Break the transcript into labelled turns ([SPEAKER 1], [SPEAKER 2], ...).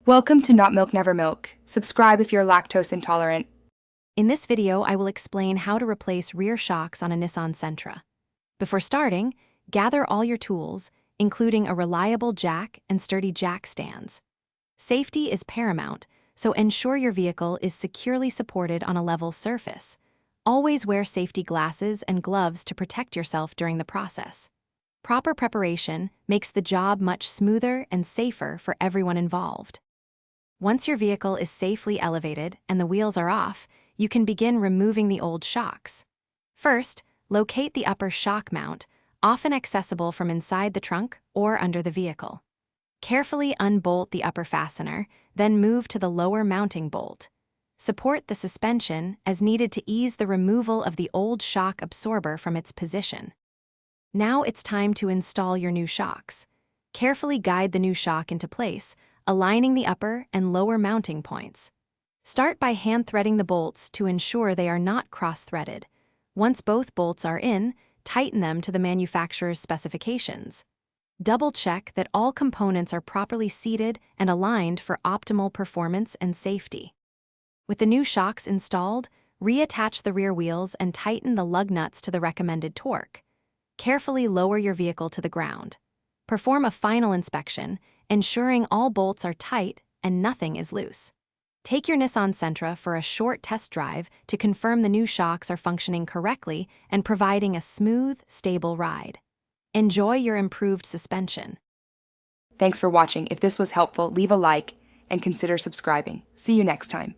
[SPEAKER 1] Welcome to Not Milk Never Milk. Subscribe if you're lactose intolerant.
[SPEAKER 2] In this video, I will explain how to replace rear shocks on a Nissan Sentra. Before starting, gather all your tools, including a reliable jack and sturdy jack stands. Safety is paramount, so ensure your vehicle is securely supported on a level surface. Always wear safety glasses and gloves to protect yourself during the process. Proper preparation makes the job much smoother and safer for everyone involved. Once your vehicle is safely elevated and the wheels are off, you can begin removing the old shocks. First, locate the upper shock mount, often accessible from inside the trunk or under the vehicle. Carefully unbolt the upper fastener, then move to the lower mounting bolt. Support the suspension as needed to ease the removal of the old shock absorber from its position. Now it's time to install your new shocks. Carefully guide the new shock into place, aligning the upper and lower mounting points. Start by hand-threading the bolts to ensure they are not cross-threaded. Once both bolts are in, tighten them to the manufacturer's specifications. Double-check that all components are properly seated and aligned for optimal performance and safety. With the new shocks installed, reattach the rear wheels and tighten the lug nuts to the recommended torque. Carefully lower your vehicle to the ground. Perform a final inspection, ensuring all bolts are tight and nothing is loose. Take your Nissan Sentra for a short test drive to confirm the new shocks are functioning correctly and providing a smooth, stable ride. Enjoy your improved suspension.
[SPEAKER 1] Thanks for watching. If this was helpful, leave a like and consider subscribing. See you next time.